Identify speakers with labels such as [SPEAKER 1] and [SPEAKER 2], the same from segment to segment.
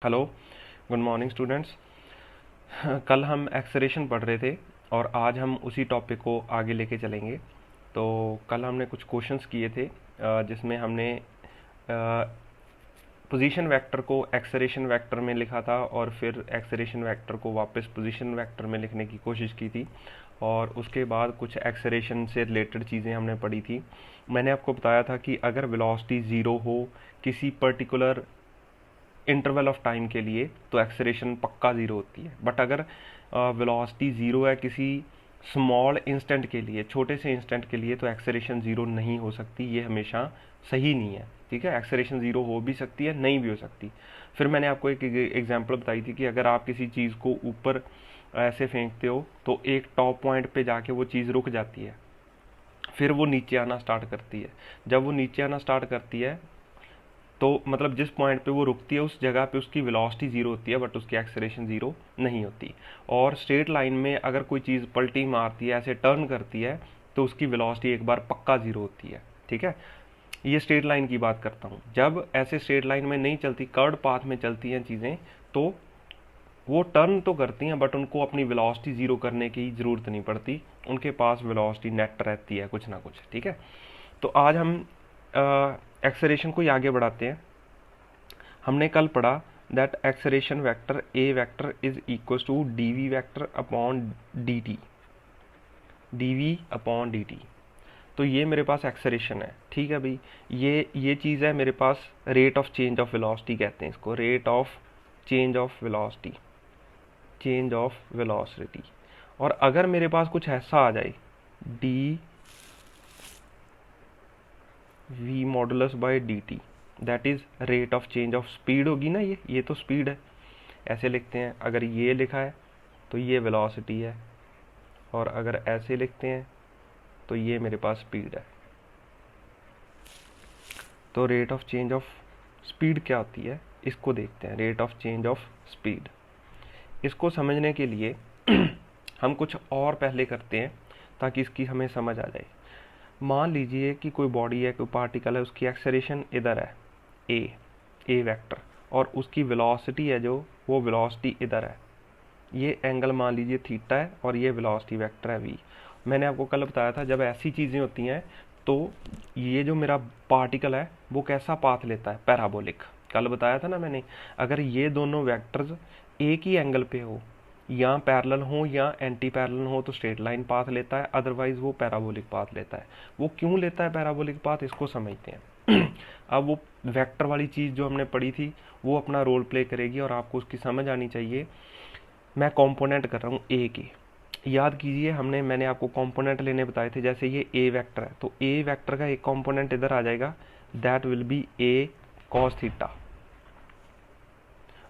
[SPEAKER 1] Hello, good morning students. कल हम acceleration पढ़ रहे थे और आज हम उसी टॉपिक को आगे लेके चलेंगे। तो कल हमने कुछ क्वेश्चंस किए थे जिसमें हमने पोजीशन वेक्टर को एक्सेलरेशन वेक्टर में लिखा था और फिर एक्सेलरेशन वेक्टर को वापस पोजीशन वेक्टर में लिखने की कोशिश की थी। और उसके बाद कुछ एक्सेलरेशन से रिलेटेड चीज़ें हमने पढ़ी थी। मैंने आपको बताया था कि अगर वेलोसिटी ज़ीरो हो किसी पर्टिकुलर इंटरवल ऑफ टाइम के लिए तो एक्सेलरेशन पक्का ज़ीरो होती है। बट अगर वेलोसिटी ज़ीरो है किसी स्मॉल इंस्टेंट के लिए, छोटे से इंस्टेंट के लिए, तो एक्सेलरेशन ज़ीरो नहीं हो सकती। ये हमेशा सही नहीं है। ठीक है, एक्सेलरेशन ज़ीरो हो भी सकती है, नहीं भी हो सकती। फिर मैंने आपको एक एग्जांपल बताई थी कि अगर आप किसी चीज़ को ऊपर ऐसे फेंकते हो तो एक टॉप पॉइंट पे जाके वो चीज़ रुक जाती है, फिर वो नीचे आना स्टार्ट करती है। जब वो नीचे आना स्टार्ट करती है तो मतलब जिस पॉइंट पे वो रुकती है उस जगह पे उसकी वेलोसिटी ज़ीरो होती है, बट उसकी एक्सेलरेशन ज़ीरो नहीं होती। और स्ट्रेट लाइन में अगर कोई चीज़ पलटी मारती है, ऐसे टर्न करती है, तो उसकी वेलोसिटी एक बार पक्का ज़ीरो होती है। ठीक है, ये स्ट्रेट लाइन की बात करता हूँ। जब ऐसे स्ट्रेट लाइन में नहीं चलती, कर्ड पाथ में चलती हैं चीज़ें, तो वो टर्न तो करती हैं बट उनको अपनी वेलोसिटी ज़ीरो करने की ज़रूरत नहीं पड़ती। उनके पास वेलोसिटी नेट रहती है कुछ ना कुछ। ठीक है, तो आज हम एक्सेलरेशन को ही आगे बढ़ाते हैं। हमने कल पढ़ा that acceleration vector a vector is equal to d v vector upon d t, d v upon d t. तो ये मेरे पास एक्सेलरेशन है। ठीक है भाई, ये चीज़ है मेरे पास, rate of change of velocity कहते हैं इसको, rate of change of velocity, change of velocity. और अगर मेरे पास कुछ ऐसा आ जाए D V modulus by D T, that is rate of change of speed होगी ना, ये तो स्पीड है। ऐसे लिखते हैं, अगर ये लिखा है तो ये वेलोसिटी है, और अगर ऐसे लिखते हैं तो ये मेरे पास स्पीड है। तो rate of change of speed क्या होती है इसको देखते हैं, rate of change of speed. इसको समझने के लिए हम कुछ और पहले करते हैं ताकि इसकी हमें समझ आ जाए। मान लीजिए कि कोई बॉडी है, कोई पार्टिकल है, उसकी एक्सेलरेशन इधर है ए वेक्टर, और उसकी वेलोसिटी है जो, वो वेलोसिटी इधर है। ये एंगल मान लीजिए थीटा है और ये वेलोसिटी वेक्टर है वी। मैंने आपको कल बताया था जब ऐसी चीज़ें होती हैं तो ये जो मेरा पार्टिकल है वो कैसा पाथ लेता है, पैराबोलिक। कल बताया था ना मैंने, अगर ये दोनों वेक्टर्स एक ही एंगल पे हो, या पैरेलल हो या एंटी पैरेलल हो, तो स्ट्रेट लाइन पाथ लेता है, अदरवाइज वो पैराबोलिक पाथ लेता है। वो क्यों लेता है पैराबोलिक पाथ, इसको समझते हैं। अब वो वेक्टर वाली चीज़ जो हमने पढ़ी थी वो अपना रोल प्ले करेगी और आपको उसकी समझ आनी चाहिए। मैं कंपोनेंट कर रहा हूँ ए के, याद कीजिए मैंने आपको कंपोनेंट लेने बताए थे। जैसे ये ए वेक्टर है तो ए वेक्टर का एक कंपोनेंट इधर आ जाएगा, that will be A cos theta,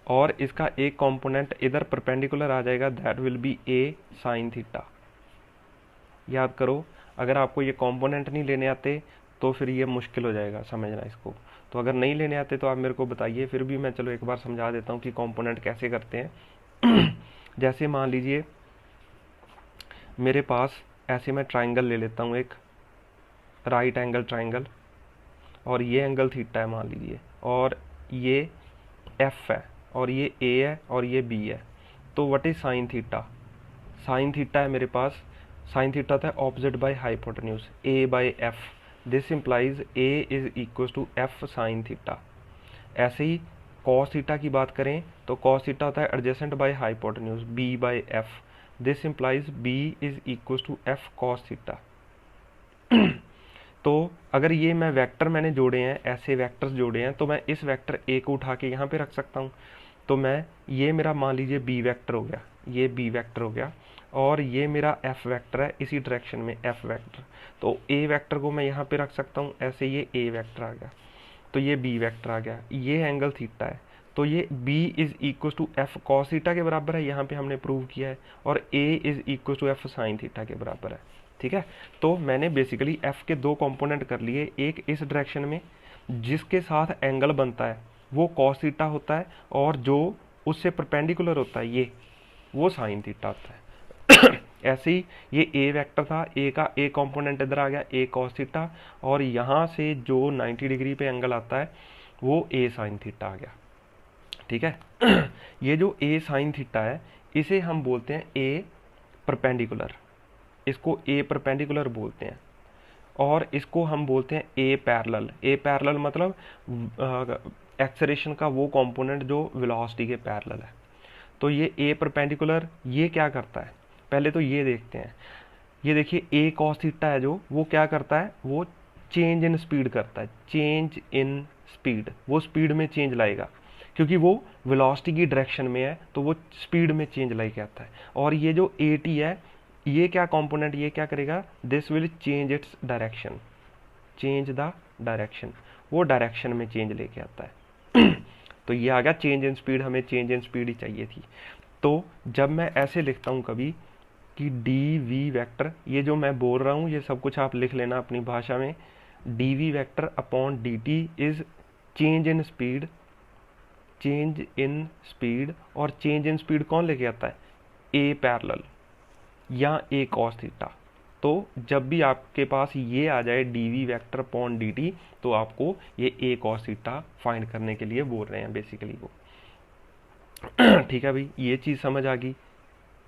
[SPEAKER 1] और इसका एक कंपोनेंट इधर परपेंडिकुलर आ जाएगा, that will be A sine theta. याद करो, अगर आपको ये कंपोनेंट नहीं लेने आते तो फिर ये मुश्किल हो जाएगा समझना इसको। तो अगर नहीं लेने आते तो आप मेरे को बताइए, फिर भी मैं चलो एक बार समझा देता हूँ कि कंपोनेंट कैसे करते हैं। जैसे मान लीजिए मेरे पास ऐसे, मैं ट्राइंगल ले लेता हूँ, एक राइट एंगल ट्राइंगल, और ये एंगल थीटा है मान लीजिए, और ये एफ है, और ये ए है, और ये बी है। तो what is sine theta, sine theta है मेरे पास, साइन थीटा होता है opposite by hypotenuse, a by f. This implies a is equal to f sine theta. ऐसे ही कॉस थीटा की बात करें तो कॉस थीटा होता है adjacent by hypotenuse, b by f. This implies b is equal to f cos theta. तो अगर ये मैं वेक्टर मैंने जोड़े हैं, ऐसे वेक्टर्स जोड़े हैं, तो मैं इस वेक्टर ए को उठा के यहाँ पे रख सकता हूँ। तो मैं, ये मेरा मान लीजिए बी वेक्टर हो गया, ये बी वेक्टर हो गया, और ये मेरा एफ वेक्टर है इसी डायरेक्शन में, एफ वेक्टर। तो ए वेक्टर को मैं यहाँ पे रख सकता हूँ, ऐसे ये ए वेक्टर आ गया, तो ये बी वेक्टर आ गया, ये एंगल थीटा है, तो ये b is equal to f cos theta के बराबर है, यहाँ पे हमने प्रूव किया है, और a is equal to f sine theta के बराबर है। ठीक है, तो मैंने बेसिकली f के दो कंपोनेंट कर लिए, एक इस डायरेक्शन में जिसके साथ एंगल बनता है वो कॉस थीटा होता है, और जो उससे परपेंडिकुलर होता है ये, वो साइन थीटा होता है। ऐसे ही ये ए वेक्टर था, ए का ए कंपोनेंट इधर आ गया, ए कॉस थीटा, और यहाँ से जो 90 डिग्री पे एंगल आता है वो ए साइन थीटा आ गया। ठीक है। ये जो ए साइन थीटा है इसे हम बोलते हैं ए परपेंडिकुलर, इसको ए परपेंडिकुलर बोलते हैं। और इसको हम बोलते हैं ए पैरेलल। ए पैरेलल मतलब एक्सेलरेशन का वो कंपोनेंट जो वेलोसिटी के पैरेलल है। तो ये ए परपेंडिकुलर ये क्या करता है, पहले तो ये देखते हैं। ये देखिए ए कॉस थीटा है जो, वो क्या करता है, वो चेंज इन स्पीड करता है। चेंज इन स्पीड, वो स्पीड में चेंज लाएगा क्योंकि वो वेलोसिटी की डायरेक्शन में है, तो वो स्पीड में चेंज लाके आता है। और ये जो ए टी है, ये क्या कंपोनेंट, ये क्या करेगा, this will change its direction, change the direction, वो डायरेक्शन में चेंज लेके आता है। तो ये आ गया चेंज इन स्पीड, हमें चेंज इन स्पीड ही चाहिए थी। तो जब मैं ऐसे लिखता हूँ कभी कि डी वी वैक्टर, ये जो मैं बोल रहा हूँ ये सब कुछ आप लिख लेना अपनी भाषा में, d v vector upon d t is change in speed, change in speed. और चेंज इन स्पीड कौन लेके आता है, ए पैरेलल या ए कॉस थीटा। तो जब भी आपके पास ये आ जाए D v vector upon d t, तो आपको ये ए कॉस थीटा फाइंड करने के लिए बोल रहे हैं बेसिकली वो। ठीक है भाई, ये चीज़ समझ आ गई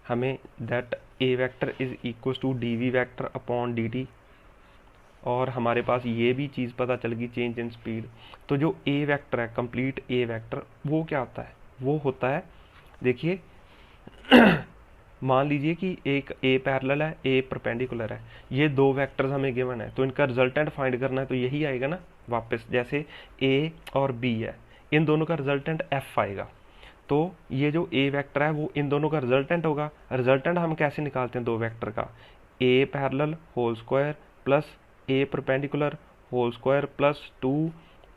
[SPEAKER 1] हमें, that a vector is equal to d v vector upon d t. और हमारे पास ये भी चीज़ पता चल गई चेंज इन स्पीड। तो जो ए वैक्टर है, कंप्लीट ए वैक्टर, वो क्या होता है, वो होता है, देखिए मान लीजिए कि एक ए पैरेलल है, ए परपेंडिकुलर है, ये दो वेक्टर्स हमें गिवन है, तो इनका रिजल्टेंट फाइंड करना है, तो यही आएगा ना वापस। जैसे ए और बी है, इन दोनों का रिजल्टेंट एफ आएगा, तो ये जो ए वेक्टर है वो इन दोनों का रिजल्टेंट होगा। रिजल्टेंट हम कैसे निकालते हैं दो वेक्टर का, ए पैरेलल होल स्क्वायर प्लस ए परपेंडिकुलर होल स्क्वायर प्लस 2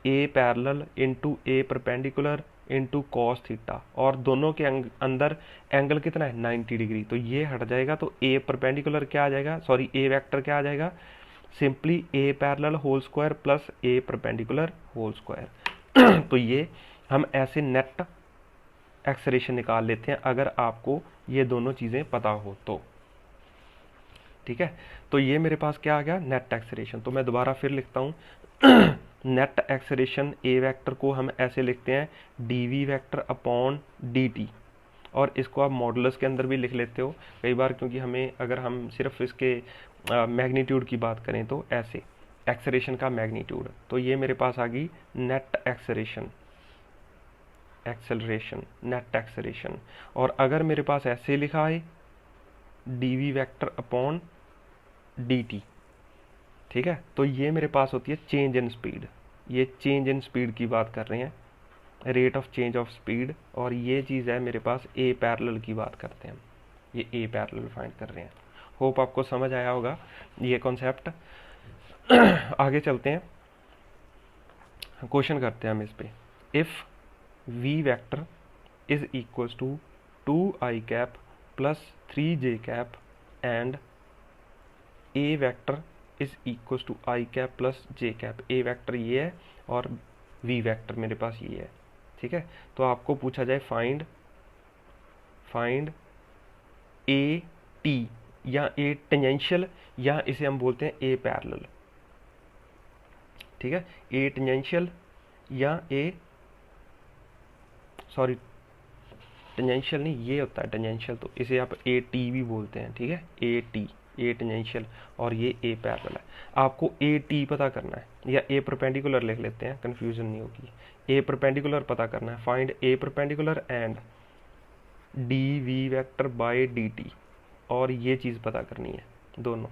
[SPEAKER 1] ए पैरेलल इंटू ए परपेंडिकुलर इंटू कॉस थीटा। और दोनों के अंदर एंगल कितना है, 90 डिग्री, तो ये हट जाएगा। तो ए परपेंडिकुलर क्या आ जाएगा, सॉरी ए वेक्टर क्या आ जाएगा, सिंपली ए पैरेलल होल स्क्वायर प्लस ए परपेंडिकुलर होल स्क्वायर। तो ये हम ऐसे नेट एक्सेलरेशन निकाल लेते हैं अगर आपको ये दोनों चीज़ें पता हो तो। ठीक है, तो ये मेरे पास क्या आ गया, नेट एक्सेलरेशन। तो मैं दोबारा फिर लिखता हूँ नेट एक्सेलरेशन ए वेक्टर को हम ऐसे लिखते हैं d v vector upon d t. और इसको आप मॉडुलस के अंदर भी लिख लेते हो कई बार, क्योंकि हमें अगर हम सिर्फ इसके मैग्नीट्यूड की बात करें तो ऐसे एक्सेलरेशन का मैग्नीट्यूड। तो ये मेरे पास आ गई net acceleration, acceleration, net acceleration. और अगर मेरे पास ऐसे लिखा है d v vector upon d t, ठीक है, तो ये मेरे पास होती है चेंज इन स्पीड। ये चेंज इन स्पीड की बात कर रहे हैं, rate of change of speed. और ये चीज़ है मेरे पास ए पैरेलल की बात करते हैं हम, ये ए पैरेलल फाइंड कर रहे हैं। होप आपको समझ आया होगा ये कॉन्सेप्ट। आगे चलते हैं, क्वेश्चन करते हैं हम इस पे। If v vector is equals to 2i cap plus 3j cap and a vector is equals to i cap plus j cap. A vector ये है और वी वैक्टर मेरे पास ये है, ठीक है। तो आपको पूछा जाए फाइंड ए टी या ए टेंजेंशियल, या इसे हम बोलते हैं ए पैरेलल, ठीक है। ए टेंजेंशियल या ए, सॉरी टेंजेंशियल नहीं, ये होता है टेंजेंशियल, तो इसे आप ए टी भी बोलते हैं, ठीक है। ए टी, ए टेंजेंशियल, और ये ए पैरेलल है। आपको ए टी पता करना है, या ए परपेंडिकुलर लिख लेते हैं, कंफ्यूजन नहीं होगी। ए परपेंडिकुलर पता करना है, find a perpendicular and d v vector by D t, और ये चीज़ पता करनी है दोनों।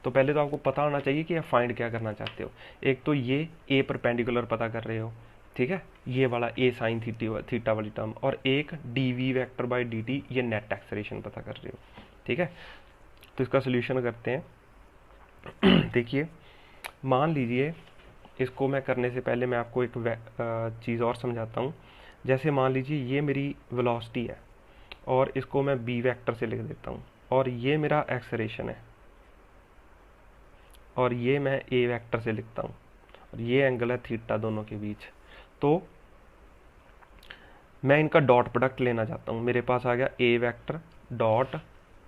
[SPEAKER 1] तो पहले तो आपको पता होना चाहिए कि आप फाइंड क्या करना चाहते हो। एक तो ये ए परपेंडिकुलर पता कर रहे हो, ठीक है, ये वाला ए साइन थीटा वाली टर्म, और एक d v vector by D t, ये नेट एक्सेलरेशन पता कर रहे हो, ठीक है। तो इसका सोल्यूशन करते हैं। देखिए, मान लीजिए, इसको मैं करने से पहले मैं आपको एक चीज़ और समझाता हूँ। जैसे मान लीजिए ये मेरी वेलोसिटी है, और इसको मैं बी वेक्टर से लिख देता हूँ, और ये मेरा एक्सेलरेशन है, और ये मैं ए वेक्टर से लिखता हूँ, और ये एंगल है थीटा दोनों के बीच। तो मैं इनका डॉट प्रोडक्ट लेना चाहता हूँ। मेरे पास आ गया A vector dot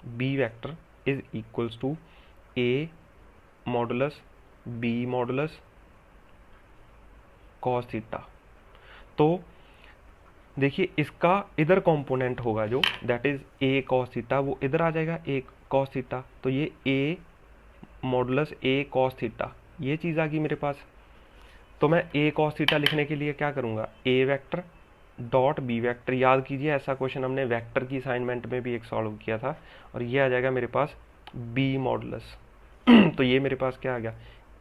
[SPEAKER 1] B vector is equals to A modulus B modulus cos theta. तो देखिए इसका इधर कंपोनेंट होगा जो that is A cos theta, वो इधर आ जाएगा ए कॉस थीटा, तो ये A modulus A cos theta ये चीज़ आ गई मेरे पास। तो मैं ए कॉस थीटा लिखने के लिए क्या करूँगा, ए वेक्टर डॉट बी वेक्टर। याद कीजिए ऐसा क्वेश्चन हमने वेक्टर की असाइनमेंट में भी एक सॉल्व किया था, और ये आ जाएगा मेरे पास बी मॉडुलस। तो ये मेरे पास क्या आ गया,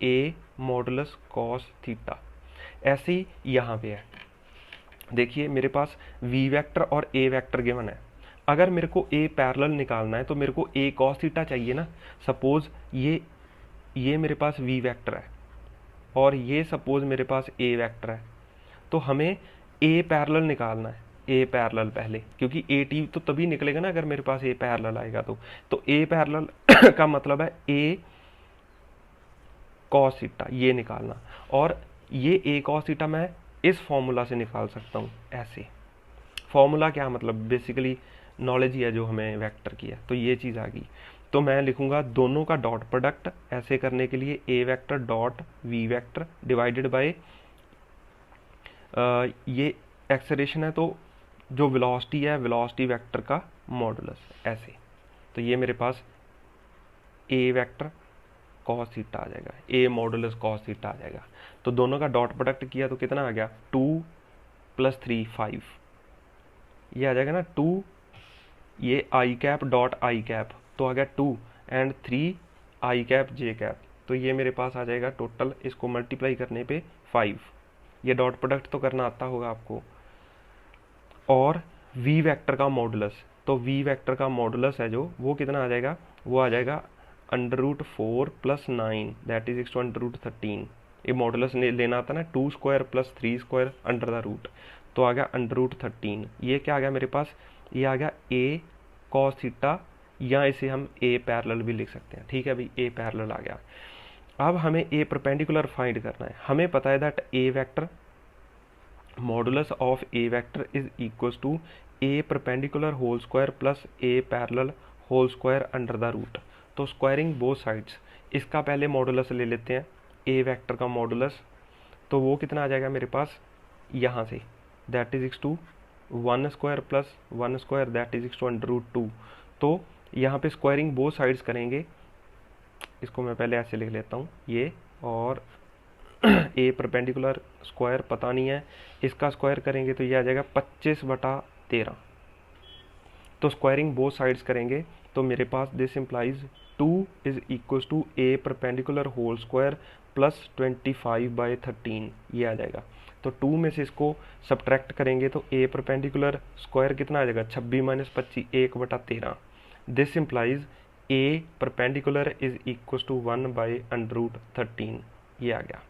[SPEAKER 1] ए मॉडुलस कॉस थीटा। ऐसे ही यहाँ पे है, देखिए मेरे पास वी वेक्टर और ए वेक्टर गिवन है। अगर मेरे को ए पैरेलल निकालना है तो मेरे को ए कॉस थीटा चाहिए ना। सपोज ये मेरे पास वी वेक्टर है और ये सपोज मेरे पास ए वेक्टर है, तो हमें ए पैरेलल निकालना है। ए पैरेलल पहले, क्योंकि ए टी तो तभी निकलेगा ना अगर मेरे पास ए पैरेलल आएगा। तो ए पैरेलल का मतलब है ए कॉस थीटा ये निकालना, और ये ए कॉस थीटा मैं इस फॉर्मूला से निकाल सकता हूँ ऐसे। फॉर्मूला क्या मतलब, बेसिकली नॉलेज ही है जो हमें वेक्टर की है, तो ये चीज़ आ गई। तो मैं लिखूंगा दोनों का डॉट प्रोडक्ट, ऐसे करने के लिए A vector dot V vector divided by ये एक्सेलरेशन है तो जो वेलोसिटी है वेलोसिटी वेक्टर का मॉडुलस ऐसे। तो ये मेरे पास ए वेक्टर कॉस थीटा आ जाएगा, ए मॉडुलस कॉस थीटा आ जाएगा। तो दोनों का डॉट प्रोडक्ट किया तो कितना आ गया, 2 + 3 5, ये आ जाएगा ना 2, ये आई कैप डॉट आई कैप तो आ गया 2 and 3 I cap J cap, तो ये मेरे पास आ जाएगा टोटल, इसको मल्टीप्लाई करने पे 5। ये डॉट प्रोडक्ट तो करना आता होगा आपको। और वी वेक्टर का मॉडुलस, तो वी वेक्टर का मॉडुलस है जो वो कितना आ जाएगा, वो आ जाएगा √4 + 9 दैट इज इक्वल टू √13। ये मॉडुलस लेना आता ना 2 square + 3 square under the root, तो आ गया √13। ये क्या आ गया मेरे पास, ये आ गया ए कॉस थीटा, या इसे हम ए पैरेलल भी लिख सकते हैं। ठीक है भाई, ए पैरेलल आ गया। अब हमें ए परपेंडिकुलर फाइंड करना है। हमें पता है that a vector modulus of a vector is equal to A perpendicular whole square plus a parallel whole square under the root. तो स्क्वायरिंग बोथ साइड्स, इसका पहले मॉडुलस ले लेते हैं, ए वेक्टर का मॉडुलस, तो वो कितना आ जाएगा मेरे पास यहाँ से, that is equal to 1 square plus 1 square that is equal to √2। तो यहाँ पे स्क्वायरिंग बोथ साइड्स करेंगे, इसको मैं पहले ऐसे लिख लेता हूँ ये, और ए परपेंडिकुलर स्क्वायर पता नहीं है, इसका स्क्वायर करेंगे तो ये आ जाएगा 25/13। तो स्क्वायरिंग बोथ साइड्स करेंगे तो मेरे पास this implies 2 is equal to A perpendicular whole square plus 25/13 ये आ जाएगा। तो 2 में से इसको सब्ट्रैक्ट करेंगे तो ए परपेंडिकुलर स्क्वायर कितना आ जाएगा, 26 - 25 1/13। This implies a perpendicular is equal to 1/√13 ये आ गया।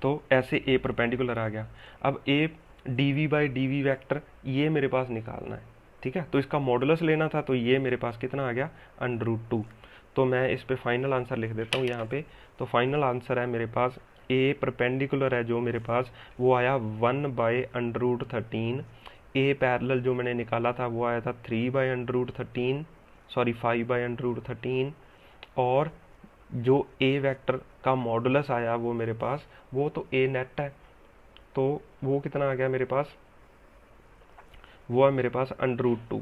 [SPEAKER 1] तो ऐसे ए परपेंडिकुलर आ गया। अब ए dv/dv वेक्टर ये मेरे पास निकालना है, ठीक है। तो इसका मॉडुलस लेना था, तो ये मेरे पास कितना आ गया, √2। तो मैं इस पे फाइनल आंसर लिख देता हूँ यहाँ पे। तो फाइनल आंसर है मेरे पास ए परपेंडिकुलर है जो मेरे पास वो आया 1/√13। ए पैरेलल जो मैंने निकाला था वो आया था 3/√13, सॉरी 5/√13। और जो ए वेक्टर का मॉडुलस आया वो मेरे पास, वो तो ए नेट है, तो वो कितना आ गया मेरे पास, वो है मेरे पास √2,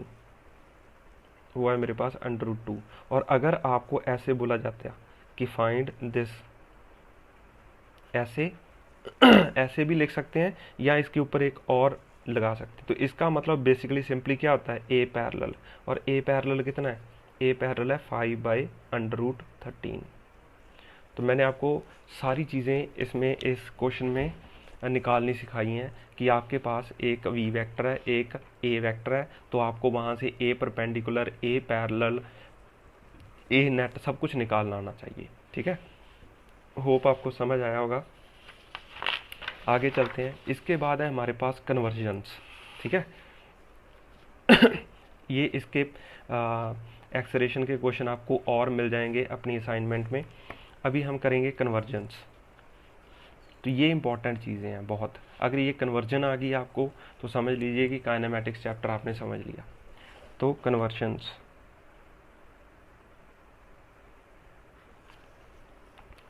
[SPEAKER 1] वो है मेरे पास √2। और अगर आपको ऐसे बोला जाता कि फाइंड दिस, ऐसे ऐसे भी लिख सकते हैं या इसके ऊपर एक और लगा सकते हैं। तो इसका मतलब बेसिकली सिंपली क्या होता है, ए पैरेलल, और ए पैरेलल कितना है, ए पैरेलल है 5/√13। तो मैंने आपको सारी चीज़ें इसमें इस क्वेश्चन में निकालनी सिखाई हैं कि आपके पास एक वी वेक्टर है, एक ए वेक्टर है, तो आपको वहाँ से ए परपेंडिकुलर, ए पैरेलल, ए नेट सब कुछ निकालना आना चाहिए। ठीक है, होप आपको समझ आया होगा। आगे चलते हैं। इसके बाद है हमारे पास कन्वर्जन्स। ठीक है ये इसके एक्सरेशन के क्वेश्चन आपको और मिल जाएंगे अपनी असाइनमेंट में। अभी हम करेंगे कन्वर्जन्स। तो ये इंपॉर्टेंट चीज़ें हैं बहुत। अगर ये कन्वर्जन आ गई आपको तो समझ लीजिए कि काइनेमेटिक्स चैप्टर आपने समझ लिया। तो कन्वर्जन्स,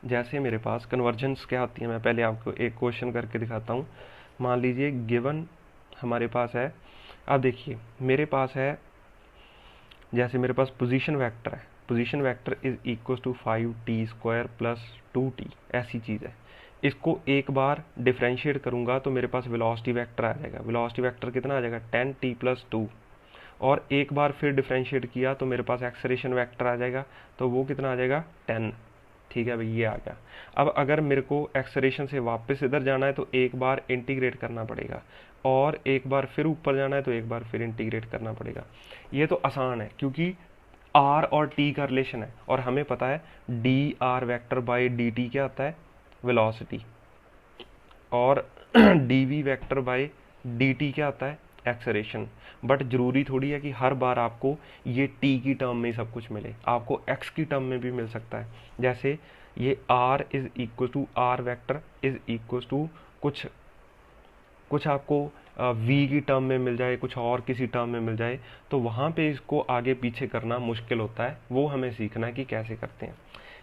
[SPEAKER 1] जैसे मेरे पास कन्वर्जेंस क्या होती है, मैं पहले आपको एक क्वेश्चन करके दिखाता हूँ। मान लीजिए गिवन हमारे पास है, अब देखिए मेरे पास है, जैसे मेरे पास पोजीशन वेक्टर है, position vector is equal to 5t² plus 2t, ऐसी चीज़ है। इसको एक बार डिफ्रेंशिएट करूंगा तो मेरे पास वेलोसिटी वेक्टर आ जाएगा। वेलोसिटी वेक्टर कितना आ जाएगा, 10t प्लस 2। और एक बार फिर डिफ्रेंशिएट किया तो मेरे पास एक्सेलरेशन वेक्टर आ जाएगा, तो वो कितना आ जाएगा, 10। ठीक है भाई, ये आ गया। अब अगर मेरे को एक्सेलरेशन से वापस इधर जाना है तो एक बार इंटीग्रेट करना पड़ेगा, और एक बार फिर ऊपर जाना है तो एक बार फिर इंटीग्रेट करना पड़ेगा। ये तो आसान है क्योंकि आर और टी का रिलेशन है, और हमें पता है d r vector by d t क्या होता है, वेलोसिटी, और d v vector by d t क्या होता है, एक्सेलरेशन। बट जरूरी थोड़ी है कि हर बार आपको ये टी की टर्म में ही सब कुछ मिले, आपको एक्स की टर्म में भी मिल सकता है। जैसे ये r is equal to r vector is equal to कुछ कुछ आपको वी की टर्म में मिल जाए, कुछ और किसी टर्म में मिल जाए, तो वहाँ पे इसको आगे पीछे करना मुश्किल होता है, वो हमें सीखना है कि कैसे करते हैं।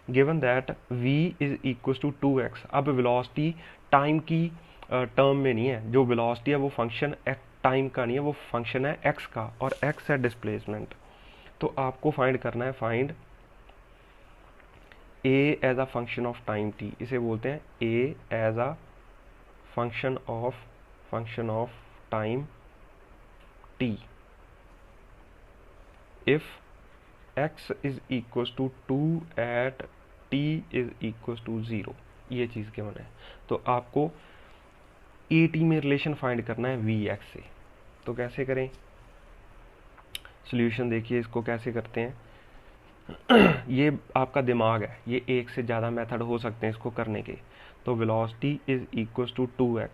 [SPEAKER 1] Given that v is equal to 2x, अब वेलोसिटी टाइम की टर्म में नहीं है, जो वेलोसिटी है वो फंक्शन टाइम का नहीं है, वो फंक्शन है x का, और x है डिस्प्लेसमेंट। तो आपको फाइंड करना है, find a as a function of time t, इसे बोलते हैं a as a function of time t if x is equals to 2 at t is equals to 0, ये चीज़ क्या होना है। तो आपको ए टी में रिलेशन फाइंड करना है वी एक्स से। तो कैसे करें, सोल्यूशन देखिए इसको कैसे करते हैं। ये आपका दिमाग है, ये एक से ज़्यादा मेथड हो सकते हैं इसको करने के। तो velocity is equal to 2x,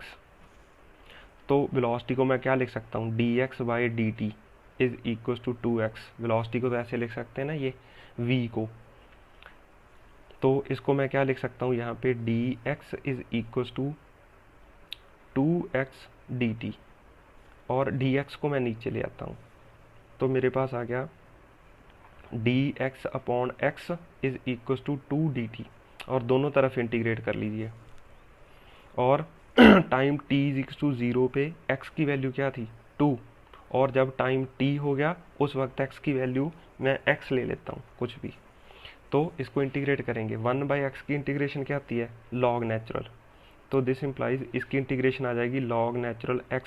[SPEAKER 1] तो वेलोसिटी को मैं क्या लिख सकता हूँ, d x by d t is equal to 2x। Velocity को तो ऐसे लिख सकते हैं ना, ये v को, तो इसको मैं क्या लिख सकता हूँ यहाँ पे, d x is equal to 2x dt, और dx को मैं नीचे ले आता हूँ, तो मेरे पास आ गया dx upon x is equal to 2dt, और दोनों तरफ इंटीग्रेट कर लीजिए। और time t is equal to 0 पे x की वैल्यू क्या थी, 2, और जब टाइम t हो गया उस वक्त x की वैल्यू मैं x ले लेता हूँ कुछ भी, तो इसको इंटीग्रेट करेंगे। 1/x की इंटीग्रेशन क्या आती है, लॉग नेचुरल, तो दिस इम्प्लाइज इसकी इंटीग्रेशन आ जाएगी लॉग नेचुरल x,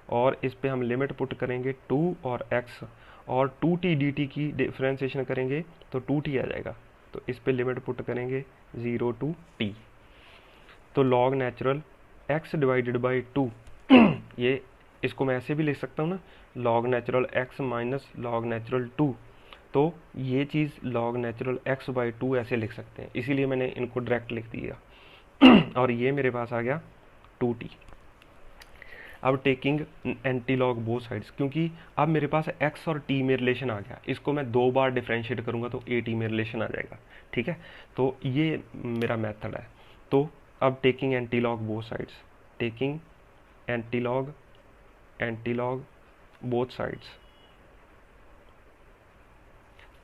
[SPEAKER 1] और इस पे हम लिमिट पुट करेंगे 2 और x, और 2t dt की डिफ्रेंसिएशन करेंगे तो 2t आ जाएगा, तो इस पे लिमिट पुट करेंगे 0 to t, तो log natural x divided by 2, ये इसको मैं ऐसे भी लिख सकता हूँ ना, log natural x minus log natural 2, तो ये चीज़ लॉग नेचुरल x बाई 2 ऐसे लिख सकते हैं, इसीलिए मैंने इनको डायरेक्ट लिख दिया। और ये मेरे पास आ गया 2t। अब taking anti log both sides, क्योंकि अब मेरे पास x और t में रिलेशन आ गया, इसको मैं 2 बार डिफ्रेंशिएट करूंगा तो a t में रिलेशन आ जाएगा। ठीक है, तो ये मेरा मेथड है। तो अब taking anti log both sides, taking anti log both sides,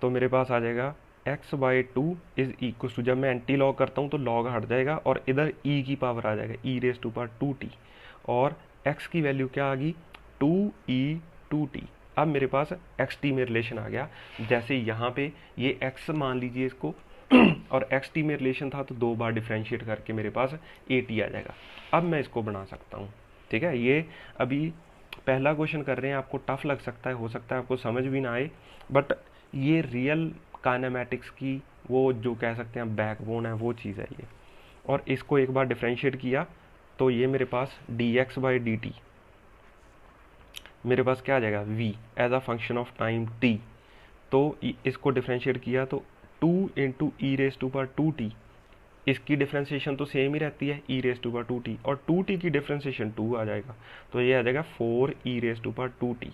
[SPEAKER 1] तो मेरे पास आ जाएगा x by 2 is equal to, जब मैं एंटी लॉग करता हूँ तो लॉग हट जाएगा और इधर e की पावर आ जाएगा, e race to power 2t, और x की वैल्यू क्या आ गई, 2e2t। अब मेरे पास xt में रिलेशन आ गया, जैसे यहाँ पे ये x मान लीजिए इसको और xt में रिलेशन था तो 2 बार डिफ्रेंशिएट करके मेरे पास at आ जाएगा। अब मैं इसको बना सकता हूँ। ठीक है, ये अभी पहला क्वेश्चन कर रहे हैं, आपको टफ लग सकता है, हो सकता है आपको समझ भी ना आए, बट ये रियल काइनेमेटिक्स की वो जो कह सकते हैं बैकबोन है, वो चीज़ है ये। और इसको एक बार डिफ्रेंशिएट किया तो ये मेरे पास dx बाई डी टी, मेरे पास क्या आ जाएगा, v as a function of time t, तो इसको डिफ्रेंशिएट किया तो 2 into e raise to power 2t, इसकी डिफ्रेंशिएशन तो सेम ही रहती है, ई रेस टू पावर 2t, और 2t की डिफ्रेंशिएशन 2 आ जाएगा, तो ये आ जाएगा 4 ई रेस टू पावर 2t।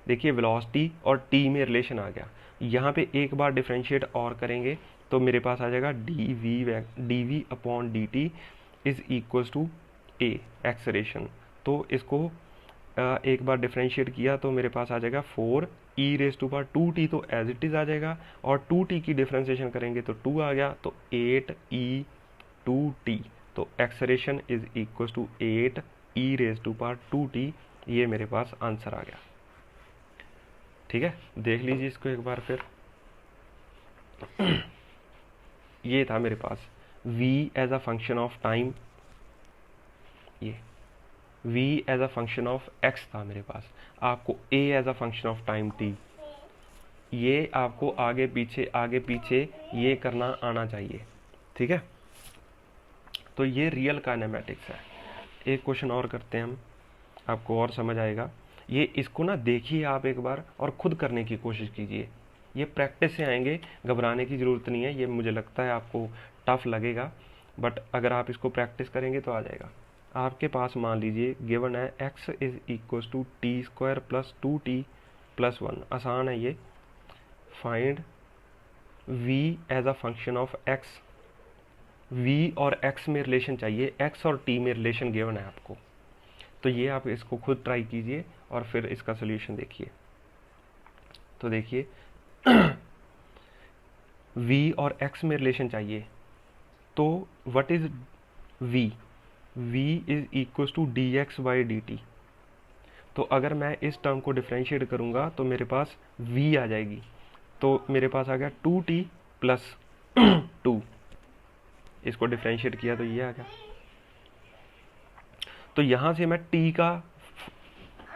[SPEAKER 1] देखिए वेलोसिटी और t में रिलेशन आ गया, यहाँ पे एक बार डिफ्रेंशिएट और करेंगे तो मेरे पास आ जाएगा d v upon d t is equal to a acceleration. तो इसको एक बार डिफ्रेंशिएट किया तो मेरे पास आ जाएगा 4 ई रेस टू पावर 2t, तो एज इट इज़ आ जाएगा, और 2t की डिफ्रेंशिएशन करेंगे तो 2 आ गया, तो 8 ई 2t। तो acceleration is equal to 8e⁻²t। ये मेरे पास आंसर आ गया। ठीक है, देख लीजिए इसको एक बार फिर। ये था मेरे पास v as a function of time, ये v as a function of x था मेरे पास, आपको a as a function of time t। ये आपको आगे पीछे ये करना आना चाहिए। ठीक है, तो ये रियल काइनेमेटिक्स है। एक क्वेश्चन और करते हैं हम, आपको और समझ आएगा। ये इसको ना देखिए आप एक बार और खुद करने की कोशिश कीजिए। ये प्रैक्टिस से आएंगे, घबराने की ज़रूरत नहीं है। ये मुझे लगता है आपको टफ लगेगा, बट अगर आप इसको प्रैक्टिस करेंगे तो आ जाएगा। आपके पास मान लीजिए गिवन है x is equal to t² plus 2t+1। आसान है ये। Find v as a function of x। v और x में रिलेशन चाहिए, x और t में रिलेशन गिवन है आपको। तो ये आप इसको खुद ट्राई कीजिए और फिर इसका सोल्यूशन देखिए। तो देखिए v और x में रिलेशन चाहिए, तो what is v? v is equal to dx/dt। तो अगर मैं इस टर्म को डिफ्रेंशिएट करूंगा तो मेरे पास v आ जाएगी। तो मेरे पास आ गया 2t प्लस 2। इसको डिफ्रेंशिएट किया तो ये आ गया। तो यहाँ से मैं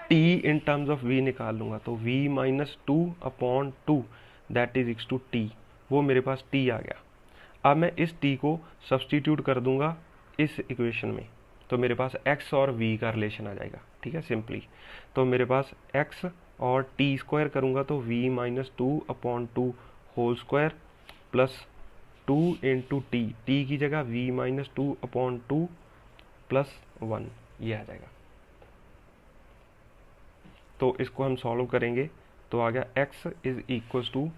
[SPEAKER 1] t in terms of v निकाल लूँगा, तो v-2/2 that is equal to t। वो मेरे पास t आ गया। अब मैं इस t को सब्सटीट्यूट कर दूंगा इस इक्वेशन में, तो मेरे पास x और v का रिलेशन आ जाएगा। ठीक है, सिंपली। तो मेरे पास x और t² करूँगा तो v-2/2 whole square plus 2 into t की जगह v-2/2 प्लस 1 ये आ जाएगा। तो इसको हम सॉल्व करेंगे तो आ गया x इज इक्वल टू,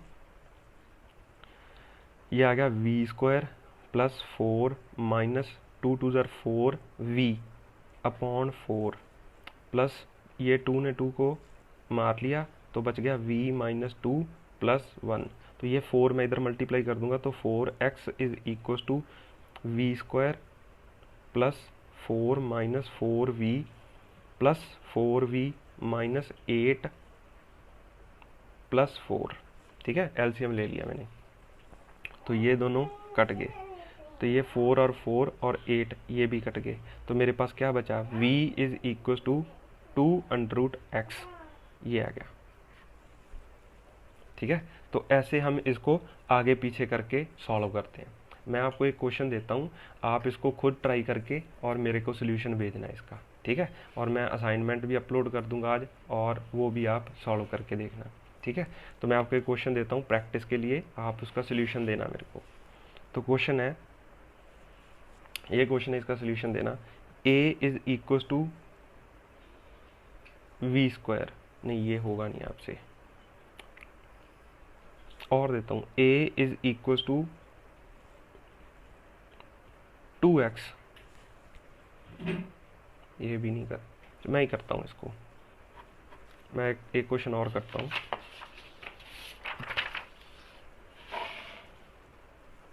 [SPEAKER 1] ये आ गया v² प्लस 4 माइनस 2 2 ज़र 4v/4 प्लस ये 2 ने 2 को मार लिया तो बच गया v-2 प्लस 1। तो ये 4 मैं इधर मल्टीप्लाई कर दूंगा तो 4x is equal to v² plus 4 minus 4v plus 4v minus 8 plus 4। ठीक है, एलसीएम ले लिया मैंने, तो ये दोनों कट गए। तो ये 4 और 8 ये भी कट गए। तो मेरे पास क्या बचा? v is equal to 2√x ये आ गया। ठीक है, तो ऐसे हम इसको आगे पीछे करके सॉल्व करते हैं। मैं आपको एक क्वेश्चन देता हूँ, आप इसको खुद ट्राई करके और मेरे को सोल्यूशन भेजना है इसका। ठीक है, और मैं असाइनमेंट भी अपलोड कर दूंगा आज, और वो भी आप सॉल्व करके देखना। ठीक है, तो मैं आपको एक क्वेश्चन देता हूँ प्रैक्टिस के लिए, आप उसका सोल्यूशन देना मेरे को। तो क्वेश्चन है, ये क्वेश्चन है, इसका सोल्यूशन देना। a is equal to v², नहीं ये होगा नहीं आपसे, और देता हूँ a is equal to 2x। ये भी नहीं कर, मैं ही करता हूँ इसको। मैं एक क्वेश्चन और करता हूँ।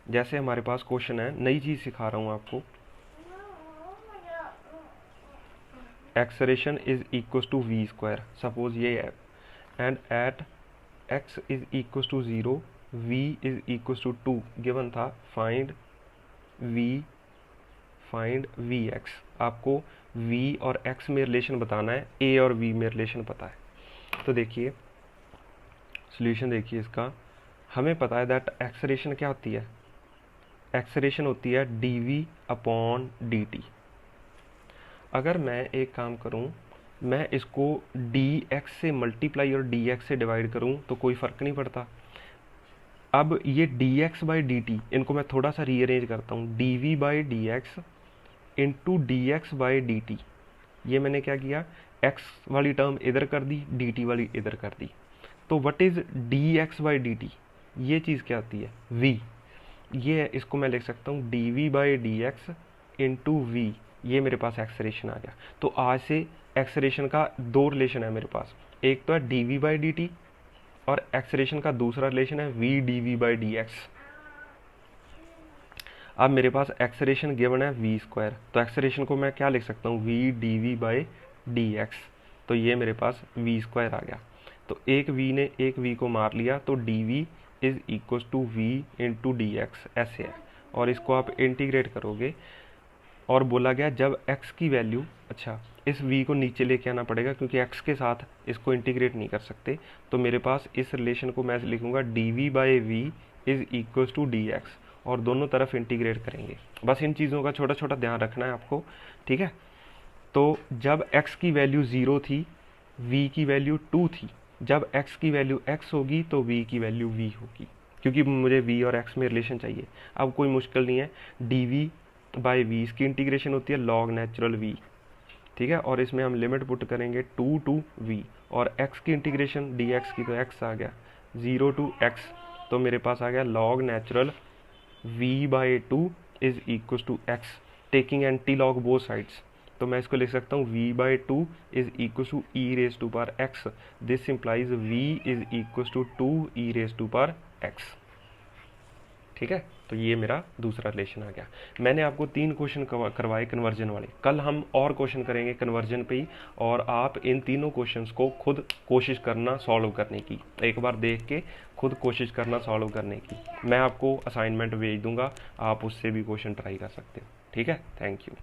[SPEAKER 1] जैसे हमारे पास क्वेश्चन है, नई चीज़ सिखा रहा हूँ आपको। Acceleration is equal to v², suppose ये है, and at x is equal to 0 v is equal to 2 given था। Find vx। आपको v और x में रिलेशन बताना है, a और v में रिलेशन पता है। तो देखिए सॉल्यूशन देखिए इसका। हमें पता है दैट एक्सलेरेशन क्या होती है? एक्सलेरेशन होती है dv/dt। अगर मैं एक काम करूं, मैं इसको dx से मल्टीप्लाई और dx से डिवाइड करूं तो कोई फ़र्क नहीं पड़ता। अब ये dx/dt, इनको मैं थोड़ा सा रीअरेंज करता हूँ। dv/dx इंटू dx/dt, ये मैंने क्या किया, x वाली टर्म इधर कर दी, dt वाली इधर कर दी। तो व्हाट इज़ dx/dt? ये चीज़ क्या होती है? v। ये इसको मैं लिख सकता हूँ dv/dx इंटू v। ये मेरे पास एक्सलेरेशन आ गया। तो आज से एक्सलेरेशन का दो रिलेशन है मेरे पास, एक तो है dv/dt और एक्सलेरेशन का दूसरा रिलेशन है v dv/dx। अब मेरे पास एक्सेलरेशन गिवन है वी स्क्वायर, तो एक्सेलरेशन को मैं क्या लिख सकता हूँ, v d v by d x. तो ये मेरे पास वी स्क्वायर आ गया। तो एक वी ने एक वी को मार लिया, तो d v is equal to v into d x ऐसे है। और इसको आप इंटीग्रेट करोगे और बोला गया जब x की वैल्यू, अच्छा इस v को नीचे लेके आना पड़ेगा क्योंकि x के साथ इसको इंटीग्रेट नहीं कर सकते। तो मेरे पास इस रिलेशन को मैं लिखूंगा d v by v is equal to d x, और दोनों तरफ इंटीग्रेट करेंगे। बस इन चीज़ों का छोटा छोटा ध्यान रखना है आपको, ठीक है। तो जब x की वैल्यू 0 थी, v की वैल्यू 2 थी, जब x की वैल्यू x होगी तो v की वैल्यू v होगी, क्योंकि मुझे v और x में रिलेशन चाहिए। अब कोई मुश्किल नहीं है, डी वी बाई वी इसकी इंटीग्रेशन होती है लॉग नेचुरल v, ठीक है। और इसमें हम लिमिट पुट करेंगे 2 टू v, और x की इंटीग्रेशन डी एक्स की, तो x आ गया 0 टू x, तो मेरे पास आ गया log natural v by 2 is equal to x, taking anti log both sides. तो मैं इसको लिख सकता हूँ v by 2 is equal to e raise to power x, this implies v is equal to 2 e raise to power x, ठीक है। तो ये मेरा दूसरा रिलेशन आ गया। मैंने आपको 3 क्वेश्चन करवाए कन्वर्जन वाले, कल हम और क्वेश्चन करेंगे कन्वर्जन पे ही, और आप इन तीनों क्वेश्चंस को खुद कोशिश करना सॉल्व करने की, एक बार देख के खुद कोशिश करना सॉल्व करने की। मैं आपको असाइनमेंट भेज दूंगा, आप उससे भी क्वेश्चन ट्राई कर सकते हो, ठीक है। Thank you.